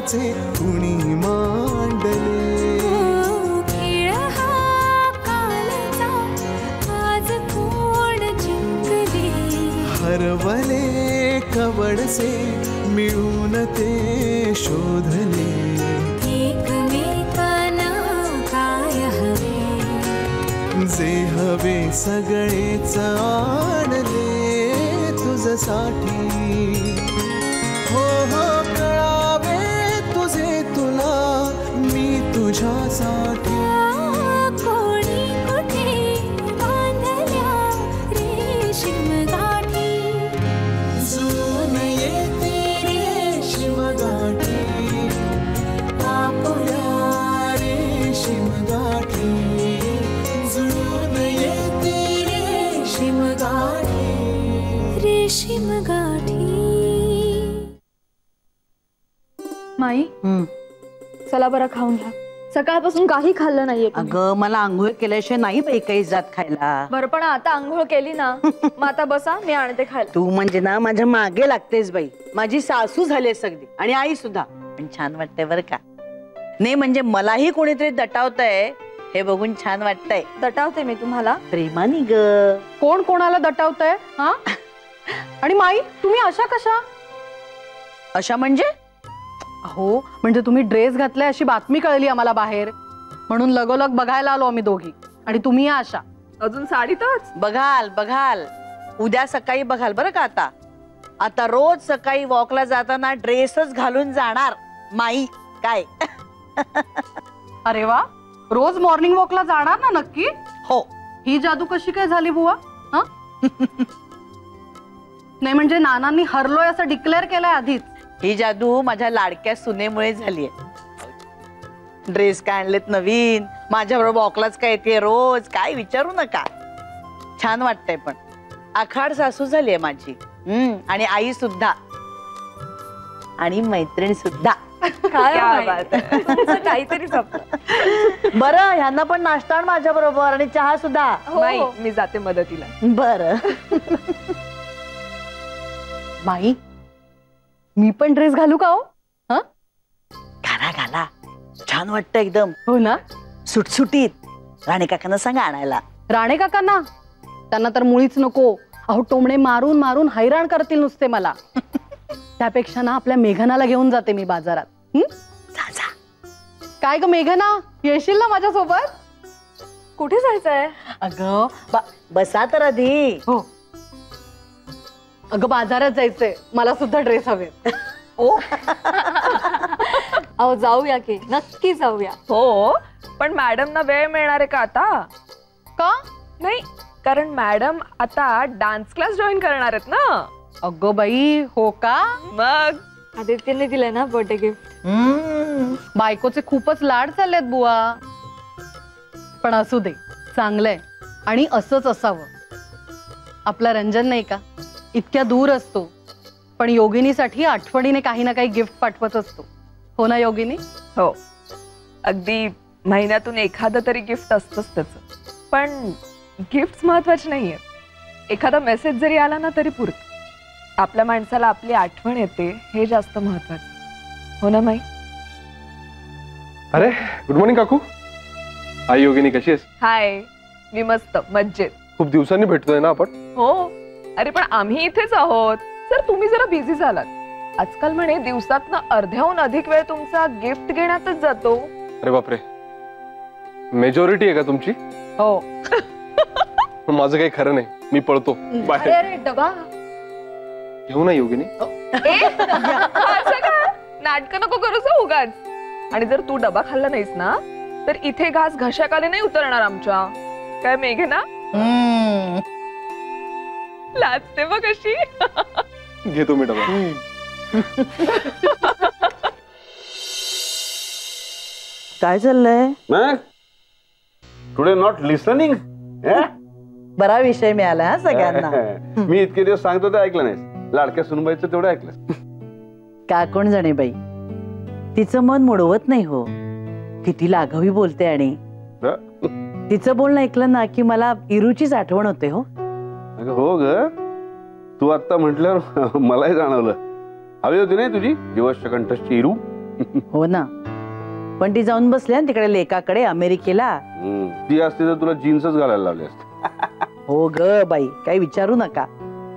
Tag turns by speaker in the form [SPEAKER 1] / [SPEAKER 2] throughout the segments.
[SPEAKER 1] खेळाचे कुणी मांडले.
[SPEAKER 2] खेळ हा कालचा आज कोण जिंकले.
[SPEAKER 1] हरवले कवडसे मिळून ते शोधले.
[SPEAKER 2] एकमेकांना काय हवे
[SPEAKER 1] जे हवे सगळेच आणले तुझसाठी. हो हो कळावे तुझे तुला मी तुझ्यासाठी.
[SPEAKER 2] कोणी कुठे बांधल्या रेशीम गाठी.
[SPEAKER 1] जुळून येते रेशीम गाठी. आपुल्या रेशीम गाठी. जुळून येते रेशीम गाठी.
[SPEAKER 2] रेशीम गाठी.
[SPEAKER 3] माई चला बरं खाऊन घ्या. सकाळपासून काही खाल्लं नाहीये.
[SPEAKER 4] अगं मला आंघोळ केल्याशिवाय नाही बाई काही जात खायला.
[SPEAKER 3] बरं पण आता आंघोळ केली ना मग आता बसा मी आणते खायला.
[SPEAKER 4] तू म्हणजे ना माझ्या मागे लागतेस बाई. माझी सासू झाली सगळी आणि आई सुद्धा. पण छान वाटतंय बरं का. नाही म्हणजे मलाही कोणीतरी दटावतंय हे बघून छान वाटतंय.
[SPEAKER 3] दटावते मी तुम्हाला
[SPEAKER 4] प्रेमानी ग.
[SPEAKER 5] कोण कोणाला दटावतंय हा? आणि माई तुम्ही अशा कशा?
[SPEAKER 4] अशा म्हणजे?
[SPEAKER 5] अहो म्हणजे तुम्ही ड्रेस घातलाय अशी बातमी कळली आम्हाला बाहेर म्हणून लगोलग बघायला आलो आम्ही दोघी. आणि तुम्ही अशा
[SPEAKER 6] अजून साडीतच.
[SPEAKER 4] बघाल बघाल उद्या सकाळी बघाल बरं का. आता आता रोज सकाळी वॉकला जाताना ड्रेसच घालून जाणार माई. काय
[SPEAKER 5] अरे वा रोज मॉर्निंग वॉकला जाणार ना नक्की?
[SPEAKER 4] हो.
[SPEAKER 5] ही जादू कशी काय झाली बुवा? हा नाही म्हणजे नानांनी हरलोय असं डिक्लेअर केलंय आधीच.
[SPEAKER 4] ही जादू माझ्या लाडक्या सुनेमुळे झालीये. ड्रेस काय आणलेत नवीन. माझ्याबरोबर वॉकलाच काय येते रोज. काय विचारू नका. छान वाटतंय. पण आखाड सासू झालीये माझी. आणि आई सुद्धा आणि मैत्रीण सुद्धा.
[SPEAKER 3] काहीतरी
[SPEAKER 4] बरं ह्यांना पण नाश्ता आण माझ्या बरोबर आणि चहा सुद्धा.
[SPEAKER 6] नाही मी जाते मदतीला.
[SPEAKER 4] बरं
[SPEAKER 5] माई मी पण ड्रेस घालू का हो? हा
[SPEAKER 4] घाला घाला. छान वाटतं एकदम.
[SPEAKER 5] हो ना
[SPEAKER 4] सुटसुटीत. राणे काकांना सांगा आणायला.
[SPEAKER 5] राणे काकांना? त्यांना तर मुळीच नको. अहो टोमणे मारून मारून हैराण करतील नुसते मला. त्यापेक्षा ना आपल्या मेघनाला घेऊन जाते मी बाजारात.
[SPEAKER 4] जा जा.
[SPEAKER 5] काय ग मेघना येशील ना माझ्यासोबत?
[SPEAKER 3] कुठे जायचंय?
[SPEAKER 5] अगं
[SPEAKER 4] बसा तर आधी.
[SPEAKER 5] हो अगं बाजारात जायचंय. मला सुद्धा ड्रेस हवे.
[SPEAKER 3] ओ अहो जाऊया की नक्की जाऊया.
[SPEAKER 6] हो पण मॅडमना वेळ मिळणार आहे का आता?
[SPEAKER 5] का?
[SPEAKER 6] नाही कारण मॅडम आता डान्स क्लास जॉईन करणार आहेत ना.
[SPEAKER 5] अगं बाई हो का?
[SPEAKER 6] मग
[SPEAKER 3] आदित्यने दिलंय ना बर्थडे गिफ्ट.
[SPEAKER 5] बायकोचे खूपच लाड चाललेत बुवा. पण असू दे चांगलंय. आणि असंच असावं. आपला रंजन नाही का इतक्या दूर असतो पण योगिनीसाठी आठवणीने काही ना काही गिफ्ट पाठवत असतो. हो ना योगिनी?
[SPEAKER 6] हो अगदी महिन्यातून एखादं तरी गिफ्ट असतंच त्याचं. पण गिफ्ट महत्वाचे नाहीये. एखादा मेसेज जरी आला ना तरी पुरत. आपल्या माणसाला आपली आठवण येते हे जास्त महत्वाचं. हो ना माई?
[SPEAKER 7] अरे गुड मॉर्निंग काकू. आई योगिनी कशी आहेस?
[SPEAKER 6] हाय मी मस्त मज्जेत.
[SPEAKER 7] खूप दिवसांनी भेटतोय ना आपण.
[SPEAKER 6] हो अरे पण आम्ही इथेच आहोत. सर तुम्ही जरा बिझी झालात. आजकाल म्हणे दिवसातनं अर्ध्याहून अधिक वेळ तुमचा गिफ्ट घेण्यातच जातो.
[SPEAKER 7] अरे बापरे मेजॉरिटी आहे का तुमची?
[SPEAKER 6] हो.
[SPEAKER 7] माझं काही खरं नाही. मी पळतो. बाय.
[SPEAKER 3] अरे डबा
[SPEAKER 7] घेऊ ना योगिनी?
[SPEAKER 6] नाटक नको करूस उगाच. आणि जर तू डबा खाल्ला नाहीस ना तर इथे घास घशाखाली नाही उतरणार आमच्या. काय मेघे ना लाजते बघ कशी.
[SPEAKER 7] घेतो मी डबा.
[SPEAKER 4] काय चाललंय?
[SPEAKER 8] Today not listening.
[SPEAKER 4] बरा विषय मिळाला हा सगळ्यांना.
[SPEAKER 8] मी इतके दिवस सांगतो ते ऐकलं नाहीस. लाडक्या सुनबाईचं तेवढं ऐकलं
[SPEAKER 4] का? कोण जाणे बाई तिचं मन मोडवत नाही हो. किती लाघवी बोलते आणि तिचं बोलणं ऐकलं ना की मला इरूचीच आठवण होते. हो
[SPEAKER 8] अगं हो ग. तू आता म्हटल्यावर मलाही जाणवलं. हवी होती नाही तुझी जीवश्य कंठस्ची इरू.
[SPEAKER 4] हो ना, पण ती जाऊन बसली ना तिकडे लेकाकडे अमेरिकेला.
[SPEAKER 8] ती असते तर तुला जीन्सच घालायला लावली असते.
[SPEAKER 4] हो ग बाई, काही विचारू नका.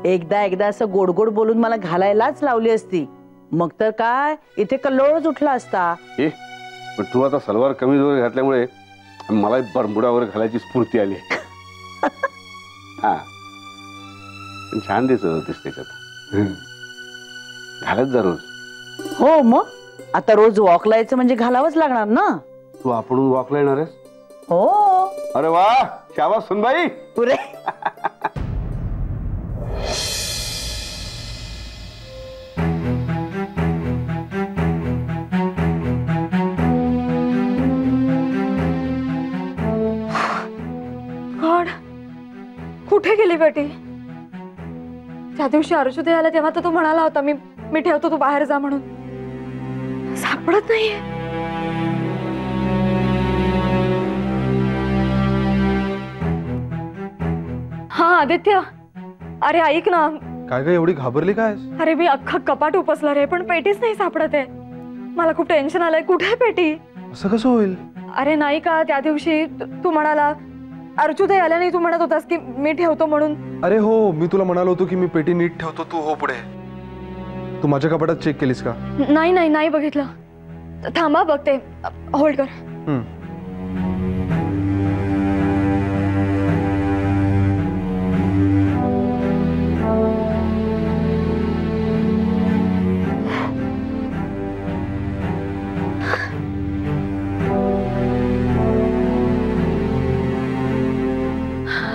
[SPEAKER 4] एकदा असं गोड गोड बोलून मला घालायलाच लावली असती, मग तर काय इथे कल्लोळच उठला असता.
[SPEAKER 8] पण तू आता सलवार कमी वगैरे घातल्यामुळे मला बरमुडा वगैरे घालायची स्फूर्ती आली. हा, पण छान दिसत होतीस त्याच्यात. घालत जा रोज.
[SPEAKER 4] हो, मग आता रोज वॉकला यायचं म्हणजे घालावंच लागणार ना.
[SPEAKER 8] तू आपण वॉकला येणार आहेस?
[SPEAKER 4] हो.
[SPEAKER 8] अरे वा, शाबास सुनबाई.
[SPEAKER 4] पुरे
[SPEAKER 3] गॉड, कुठे गेली बेटी? त्या दिवशी अर्जुदय आला तेव्हा तर तू म्हणाला होता मी ठेवतो, तू बाहेर जा म्हणून. सापडत नाहीये. हा आदित्य, अरे ऐक ना.
[SPEAKER 7] काय काय एवढी घाबरली काय?
[SPEAKER 3] अरे मी अख्खा कपाट उपसलं रे, पण पेटीच नाही सापडत आहे. मला खूप टेन्शन आलंय. कुठे आहे पेटी?
[SPEAKER 7] असं कसं होईल?
[SPEAKER 3] अरे नाही का, त्या दिवशी तू म्हणाला अर्जुदय आला नाही, तू म्हणत होतास की मी ठेवतो म्हणून.
[SPEAKER 7] अरे हो, मी तुला म्हणालो होतो की मी पेटी नीट ठेवतो, तू हो पुढे. तू माझ्या कपाटात चेक केलीस का?
[SPEAKER 3] नाही बघितलं. थांबा बघते, होल्ड कर.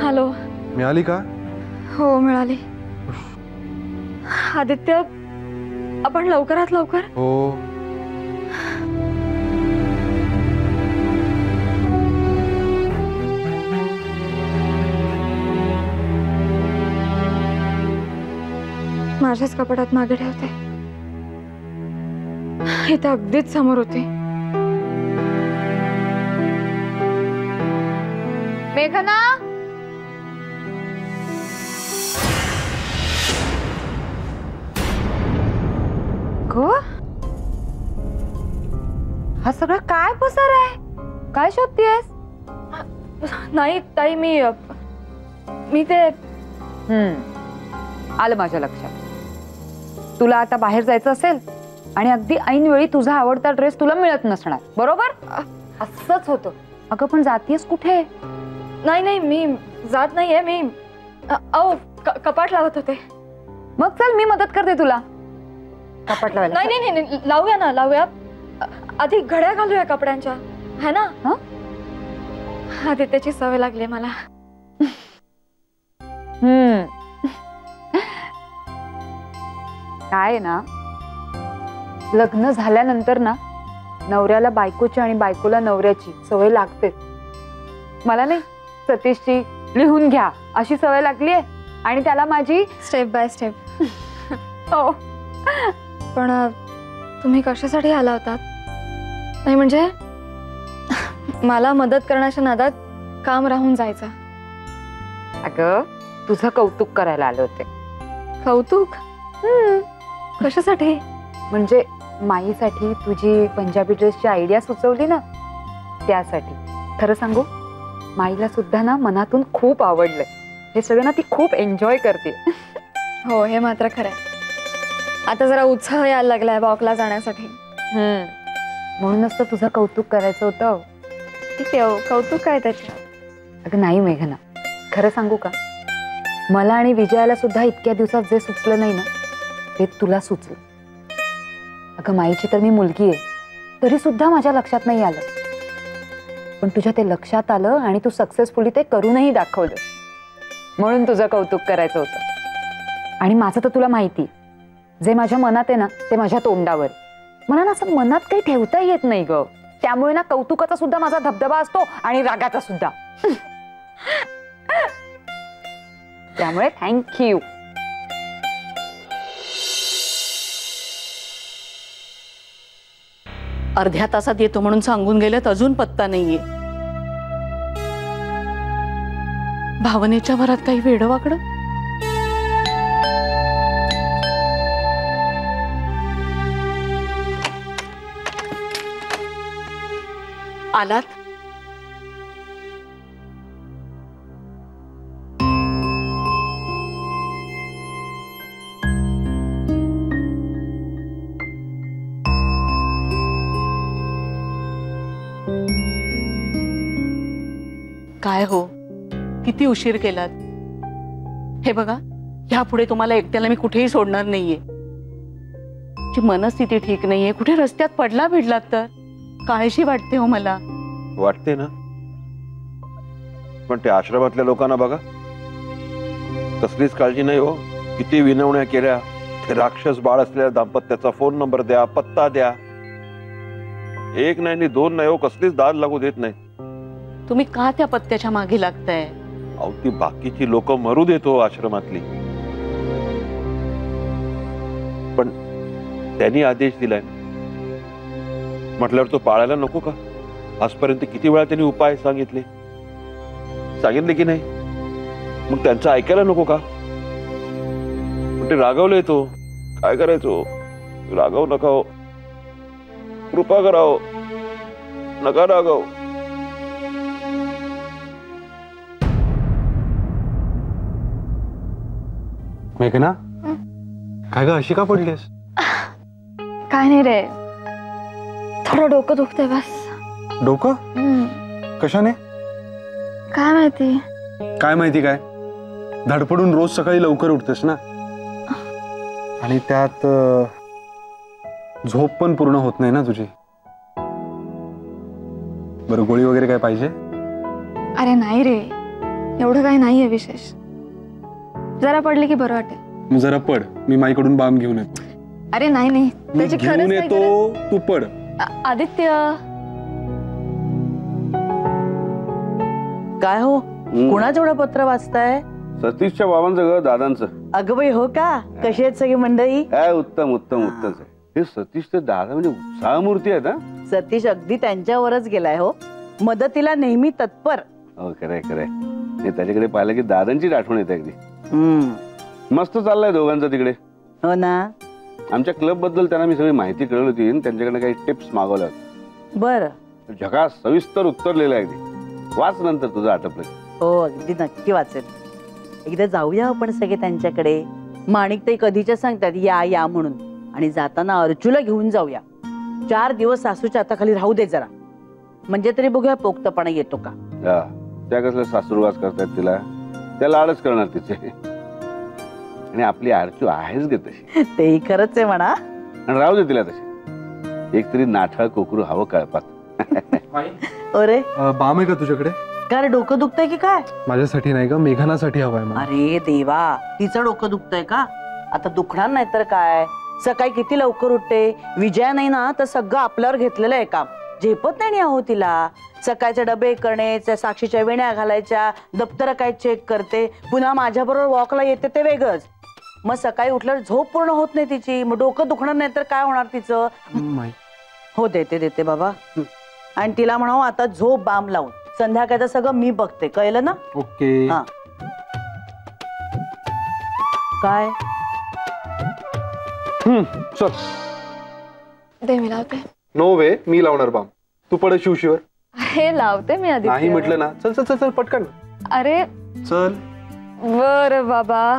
[SPEAKER 3] हॅलो.
[SPEAKER 7] मिळाली का?
[SPEAKER 3] हो मिळाली. आदित्य, आपण लवकरात लवकर.
[SPEAKER 7] हो.
[SPEAKER 3] माझ्याच कपाटात मागे ठेवते. इथे अगदीच समोर होती. मेघना,
[SPEAKER 9] हा सगळा काय पसार आहे? काय शोधतेस?
[SPEAKER 3] नाही ताई, मी ते
[SPEAKER 9] आलं माझ्या लक्षात. तुला आता बाहेर जायचं असेल आणि अगदी ऐन वेळी तुझा आवडता ड्रेस तुला मिळत नसणार, बरोबर? असंच होतं. अगं पण जातीयस कुठे?
[SPEAKER 3] नाही मी जात नाहीये. मी कपाट लावत होते.
[SPEAKER 9] मग चल, मी मदत करते तुला कपाट लावायला.
[SPEAKER 3] नाही लावूया ना, लावूया. आधी घड्या घालूया कपड्यांच्या, है ना? आदित्याची सवय लागली मला.
[SPEAKER 9] काय ना, लग्न झाल्यानंतर ना नवऱ्याला बायकोची आणि बायकोला नवऱ्याची सवय लागते. मला नाही, सतीशची लिहून घ्या अशी सवय लागली आहे आणि त्याला माझी
[SPEAKER 3] स्टेप बाय स्टेप. हो, पण तुम्ही कशासाठी आला होतात? नाही म्हणजे मला मदत करण्याच्या नादात काम राहून जायचं.
[SPEAKER 9] अगं, तुझं कौतुक करायला आले होते.
[SPEAKER 3] कौतुक? कशासाठी?
[SPEAKER 9] म्हणजे माईसाठी तुझी पंजाबी ड्रेसची आयडिया सुचवली ना, त्यासाठी. खरं सांगू, माईला सुद्धा ना मनातून खूप आवडलंय हे सगळं ना. ती खूप एन्जॉय करते.
[SPEAKER 3] हो, हे मात्र खरंय. आता जरा उत्साह यायला लागलाय वॉकला जाण्यासाठी.
[SPEAKER 9] म्हणूनच तर तुझं कौतुक करायचं होतं.
[SPEAKER 3] ठीक आहे, कौतुक काय त्याच्यात?
[SPEAKER 9] अगं नाही मेघना, खरं सांगू का, मला आणि विजयाला सुद्धा इतक्या दिवसात जे सुचलं नाही ना, ते तुला सुचलं. अगं माईची तर मी मुलगी आहे, तरी सुद्धा माझ्या लक्षात नाही आलं. पण तुझ्या ते लक्षात आलं आणि तू सक्सेसफुली ते करूनही दाखवलं. म्हणून तुझं कौतुक करायचं होतं. आणि माझं तर तुला माहिती, जे माझ्या मनात आहे ना ते माझ्या तोंडावर. मला ना असं मनात काही ठेवता येत नाही ग. त्यामुळे ना कौतुकाचा सुद्धा माझा धबधबा असतो आणि रागाचा सुद्धा. त्यामुळे थँक्यू.
[SPEAKER 4] अर्ध्या तासात येतो म्हणून सांगून गेलेत, अजून पत्ता नाहीये. भावनेच्या भरात काही वेडवाकडं. आलात? काय हो, किती उशीर केलात? हे बघा, ह्यापुढे तुम्हाला एकट्याला मी कुठेही सोडणार नाहीये. ची मनस्थिती ठीक नाहीये, कुठे रस्त्यात पडला भिडलात तर काळजी वाटते हो मला.
[SPEAKER 8] वाटते ना, पण ते आश्रमातल्या लोकांना बघा, कसलीच काळजी नाही हो. किती विनवण्या केल्या, ते राक्षस बाळ असलेल्या दाम्पत्याचा फोन नंबर द्या, पत्ता द्या. एक नाही दोन नाही हो, कसलीच दाद लागू देत नाही.
[SPEAKER 4] तुम्ही का त्या पत्त्याच्या मागे लागताय?
[SPEAKER 8] अहो, ती बाकीची लोक मरू देतो आश्रमातली, पण त्यांनी आदेश दिलाय म्हटल्यावर तो पाळायला नको का? आजपर्यंत किती वेळा त्यांनी उपाय सांगितले की नाही? मग त्यांचं ऐकायला नको का? पण ते रागवले, तो काय करायचो? रागव नका हो, कृपा कराव, नका रागव.
[SPEAKER 7] मेघना, काय ग अशी का पडलीस?
[SPEAKER 3] काय नाही रे, थोडं डोकं दुखतंय बस.
[SPEAKER 7] डोकं? कशाने?
[SPEAKER 3] काय माहिती.
[SPEAKER 7] काय माहिती काय? धडपडून रोज सकाळी लवकर उठतेस ना, आणि त्यात झोप पण पूर्ण होत नाही ना तुझी. बरं, गोळी वगैरे काय पाहिजे?
[SPEAKER 3] अरे नाही रे, एवढं काही नाहीये विशेष. जरा पडले की बरं वाटेल.
[SPEAKER 7] मग जरा पड, मी माईकडून बाम घेऊन येतो.
[SPEAKER 3] अरे नाही नाही,
[SPEAKER 7] मी
[SPEAKER 3] त्याची
[SPEAKER 7] घेऊन
[SPEAKER 3] खरंच
[SPEAKER 7] येतो,
[SPEAKER 3] नाही
[SPEAKER 7] तू पड.
[SPEAKER 3] आदित्य.
[SPEAKER 4] काय हो, कुणाचं एवढं पत्र वाचताय?
[SPEAKER 8] सतीशच्या बाबांचं ग, दादांचं.
[SPEAKER 4] अगं बाई, हो का? कशी आहेत सगळी मंडळी?
[SPEAKER 8] काय उत्तम उत्तम उत्तम. हे सतीश ते दादा म्हणजे उत्साहमूर्ती आहेत हा.
[SPEAKER 4] सतीश अगदी त्यांच्यावरच गेलाय हो, मदतीला नेहमी तत्पर.
[SPEAKER 8] हो, खरंय खरंय. त्याच्याकडे पाहिलं की दादांचीच आठवण येते अगदी. मस्त चाललंय दोघांचं तिकडे.
[SPEAKER 4] हो ना.
[SPEAKER 8] आमच्या क्लब बद्दल त्यांना मी सगळी माहिती कळवली होती, त्यांच्याकडनं काही टिप्स मागवल्या होत्या.
[SPEAKER 4] बरं,
[SPEAKER 8] झकास सविस्तर उत्तर लिहिलं अगदी. वाच नंतर तुझं आटपलं.
[SPEAKER 4] हो, अगदी नक्की वाचेल. एकदा जाऊया आपण सगळे त्यांच्याकडे. माणिक ताई कधीच्या सांगतात या या म्हणून, आणि जाताना अर्चूला घेऊन जाऊया. 4 दिवस सासूच्या हाताखाली राहू दे जरा, म्हणजे तरी बघूया पोक्तपणा येतो का.
[SPEAKER 8] त्या कसलं सासूरवास करतात तिला, त्या लाडच करणार तिचे. आणि आपली आरचू आहेच गे तशी.
[SPEAKER 4] तेही खरंच आहे म्हणा.
[SPEAKER 8] आणि राहू दे तिला तशी. एक तरी नाठाळ कोकरू हवं कळपात.
[SPEAKER 4] अरे
[SPEAKER 7] बाम आहे का तुझ्याकडे?
[SPEAKER 4] का रे, डोकं दुखतंय की काय?
[SPEAKER 7] माझ्यासाठी नाही का, मेघनासाठी हवाय मला.
[SPEAKER 4] अरे देवा, तिचं डोकं दुखतंय का? आता दुखणार नाही तर काय. सकाळी किती लवकर उठते. विजया नाही ना तर सगळं आपल्यावर घेतलेलं आहे काम. झेपत नाही आहो तिला. सकाळचे डबे करणे, साक्षीच्या वेण्या घालायच्या, दप्तर काय चेक करते, पुन्हा माझ्याबरोबर वॉकला येते ते वेगळंच. मग सकाळी उठल्यावर झोप पूर्ण होत नाही तिची. मग डोकं दुखणार नाही तर काय होणार तिचं? हो, देते देते बाबा. आणि तिला म्हणावं आता झोप बाम लावून. संध्याकाळचं सगळं मी बघते, कळलं ना?
[SPEAKER 7] ओके.
[SPEAKER 4] हा. काय?
[SPEAKER 7] चल
[SPEAKER 3] दे, मी लावते.
[SPEAKER 7] नो वे, मी लावणार बाम. तू पड शिवशिवर.
[SPEAKER 3] हे लावते मी आधी.
[SPEAKER 7] नाही म्हटलं ना. चल चल चल चल पटकन.
[SPEAKER 3] अरे
[SPEAKER 7] चल.
[SPEAKER 3] बर बाबा.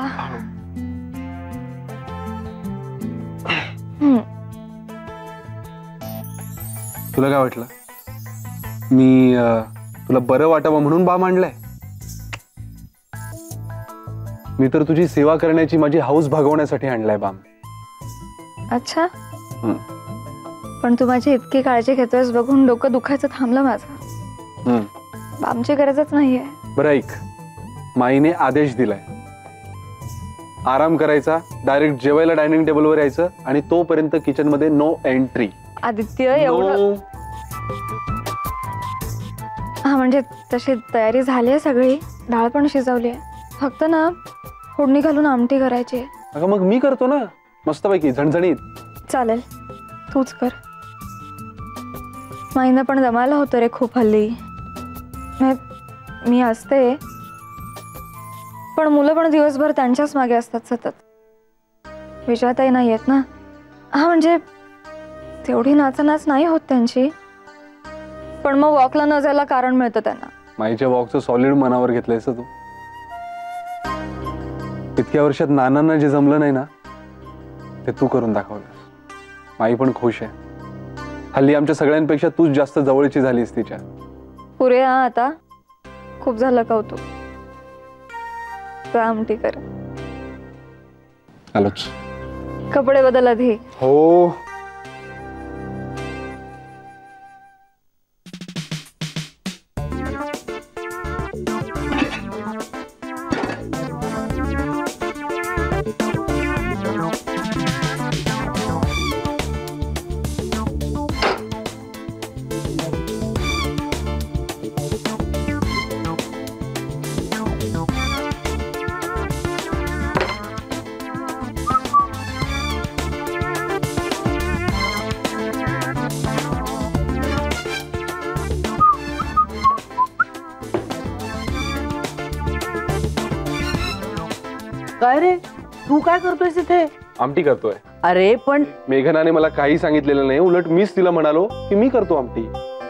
[SPEAKER 7] तुला काय वाटलं मी तुला बरं वाटावं म्हणून बाम आणलाय? मी तर तुझी सेवा करण्याची माझी हौस भागवण्यासाठी आणलाय बाम.
[SPEAKER 3] अच्छा, पण तू माझी इतकी काळजी घेतोयस बघून डोकं दुखायचं थांबलं माझं. बामची गरजच नाहीये.
[SPEAKER 7] बरं ऐक, माईने आदेश दिलाय आराम करायचा, डायरेक्ट जेवायला डायनिंग टेबलवर यायचं, आणि तोपर्यंत किचन मध्ये नो एंट्री.
[SPEAKER 3] आदित्य एवढं? हा, म्हणजे तशी तयारी झाली आहे सगळी. डाळ पण शिजवली आहे, फक्त ना फोडणी घालून आमटी करायची आहे.
[SPEAKER 7] अगं मग मी करतो ना मस्तपैकी झणझणीत.
[SPEAKER 3] चालेल, तूच कर. माईनं पण दमायला होतं रे खूप हल्ली. मी असते, पण मुलं पण दिवसभर त्यांच्याच मागे असतात सतत. विजयाताई नाही येत ना. हा, म्हणजे तेवढी नाचनाच नाही होत त्यांची. पण मग वॉकला न जायला कारण मिळतं त्यांना.
[SPEAKER 7] माईच्या वॉकचं सॉलिड मनावर घेतलंयस तू. इतक्या वर्षात नानांना जे जमलं नाही ना ते तू करून दाखवलंस. माई पण खुश आहे. हल्ली आमच्या सगळ्यांपेक्षा तूच जास्त जवळची झालीस तिच्या.
[SPEAKER 3] पुरे हा आता खूप झालं कौतुक. आमटी कर.
[SPEAKER 7] आलोच.
[SPEAKER 3] कपडे बदल आधी.
[SPEAKER 7] हो.
[SPEAKER 4] काय रे तू काय करतोयस इथे?
[SPEAKER 7] आमटी करतोय.
[SPEAKER 4] अरे पण
[SPEAKER 7] मेघनाने मला काही सांगितलेलं नाही. उलट मीच तिला म्हणालो की मी करतो आमटी.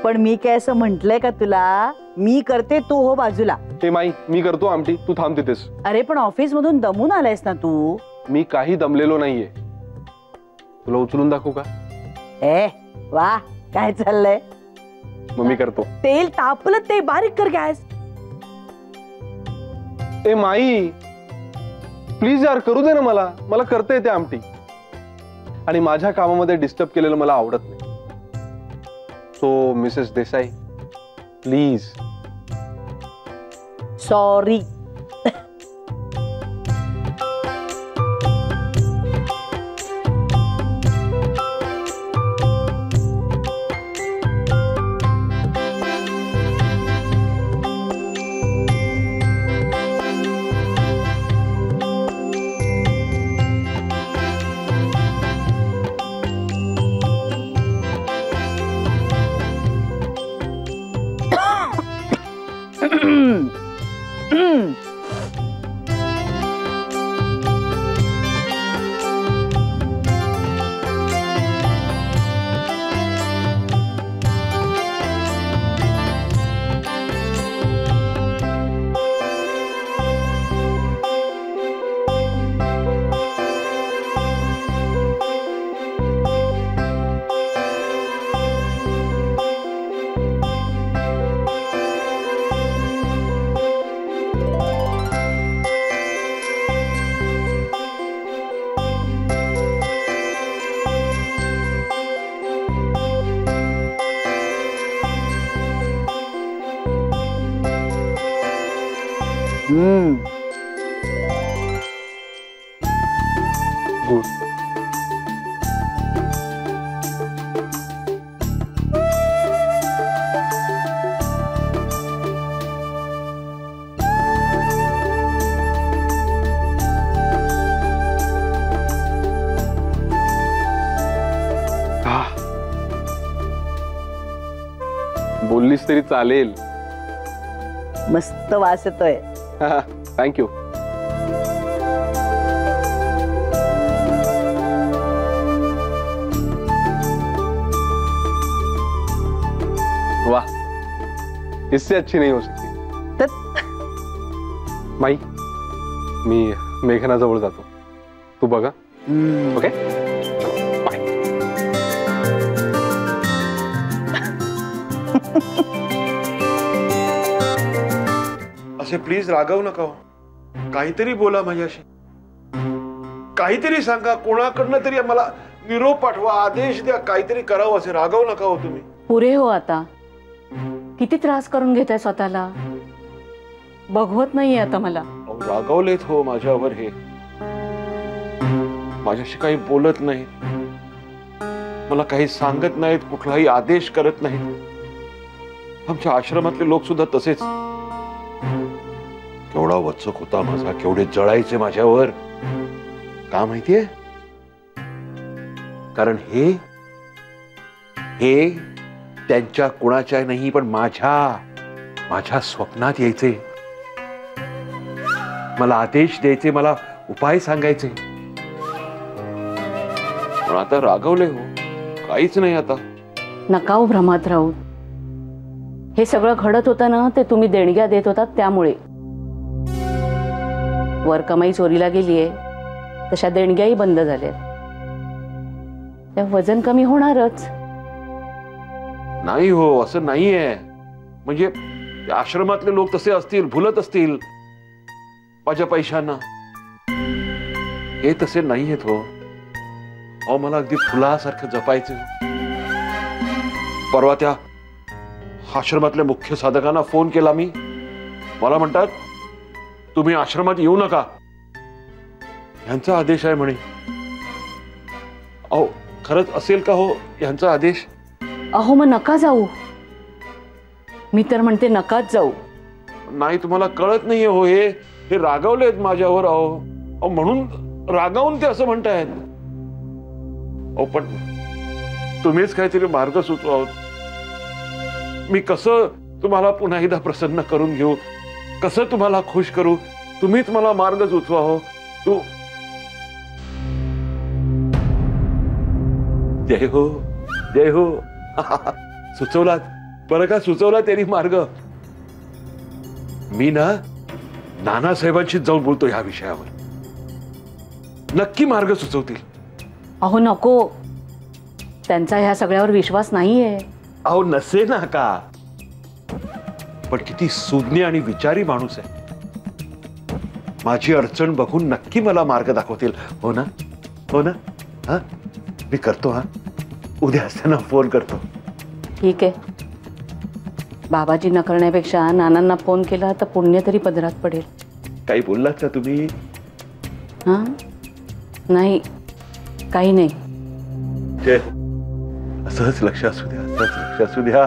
[SPEAKER 4] पण मी काय असं म्हंटलंय का तुला? मी करते तू हो बाजूला.
[SPEAKER 7] हे माई मी करतो आमटी, तू थांब तिथेस.
[SPEAKER 4] अरे पण ऑफिस मधून दमून आलायस ना तू.
[SPEAKER 7] मी काही दमलेलो नाहीये. तुला उचलून दाखवू का?
[SPEAKER 4] ए वा काय चाललंय?
[SPEAKER 7] मग मी करतो.
[SPEAKER 4] तेल तापलं ते बारीक कर गॅस.
[SPEAKER 7] ए माई प्लीज यार करू दे ना मला. मला करता येते आमटी आणि माझ्या कामामध्ये डिस्टर्ब केलेलं मला आवडत नाही. So Mrs Desai please.
[SPEAKER 4] Sorry.
[SPEAKER 7] Good. बोललीस तरी चालेल.
[SPEAKER 4] मस्त वास येतोय.
[SPEAKER 7] थँक्यू. वाह इससे अच्छी नहीं हो सकती. माई मी मेघना जवळ जातो. तू बघा. Okay bye.
[SPEAKER 10] असे प्लीज रागवू नका. काहीतरी बोला माझ्याशी. काहीतरी सांगा. कोणाकडनं तरी मला निरोप पाठवा. आदेश द्या. काहीतरी करावं. असे रागवू नका हो तुम्ही.
[SPEAKER 4] पुरे हो आता. किती त्रास करून घेताय स्वतःला. बघवत नाहीये आता मला.
[SPEAKER 10] रागवलेत हो माझ्यावर. हे माझ्याशी काही बोलत नाही. मला काही सांगत नाहीत. कुठलाही आदेश करत नाहीत. आमच्या आश्रमातले लोक सुद्धा तसेच. केवढा वचक होता माझा. केवढे जळायचे माझ्यावर. का माहितीये? कारण हे त्यांच्या कुणाच्या नाही पण माझ्या स्वप्नात यायचे. मला आदेश द्यायचे. मला उपाय सांगायचे. पण आता रागवले हो. काहीच नाही आता.
[SPEAKER 4] नका भ्रमात राहू.
[SPEAKER 11] हे सगळं घडत होतं ना ते तुम्ही देणग्या देत होतात त्यामुळे. वर कमाई चोरीला गेलीये तशा देणग्याही बंद झाल्या. वजन कमी होणारच.
[SPEAKER 10] नाही हो, असं नाहीये. म्हणजे आश्रमातले लोक तसे असतील, भुलत असतील माझ्या पैशांना. हे तसे नाहीयेत हो. अहो मला अगदी फुलासारखं जपायचं. परवा त्या आश्रमातल्या मुख्य साधकांना फोन केला मी. मला म्हणतात तुम्ही आश्रमात येऊ नका, यांचा आदेश आहे म्हणे. अहो खरंच असेल का हो यांचा आदेश?
[SPEAKER 11] अहो मग नका जाऊ. मी तर म्हणते नकाच जाऊ.
[SPEAKER 10] नाही तुम्हाला कळत नाहीये हो. हे रागावलेत माझ्यावर. अहो म्हणून रागावून ते असं म्हणतायत. अहो पण तुम्हीच काहीतरी मार्ग सुचवा. मी कसं तुम्हाला पुन्हा एकदा प्रसन्न करून घेऊ, कसं तुम्हाला खुश करू, तुम्हीच मला मार्ग सुचवा हो. तू जय हो, जय हो. सुचवलात बरं का, सुचवला त्यांनी मार्ग. मी ना नानासाहेबांशी जाऊन बोलतो ह्या विषयावर. नक्की मार्ग सुचवतील.
[SPEAKER 11] अहो नको, त्यांचा ह्या सगळ्यावर विश्वास नाहीये.
[SPEAKER 10] अहो नसे ना का, पण किती सुज्ञ आणि विचारी माणूस आहे. माझी अडचण बघून नक्की मला मार्ग दाखवतील. हो ना, हो ना. हा मी करतो. हा उद्या असताना फोन करतो.
[SPEAKER 11] ठीक आहे. बाबाजींना करण्यापेक्षा नानांना फोन केला तर पुण्य तरी पदरात पडेल.
[SPEAKER 10] काही बोललात का तुम्ही?
[SPEAKER 11] हा नाही, काही नाही.
[SPEAKER 10] असंच लक्ष असू द्या, असंच लक्ष असू द्या.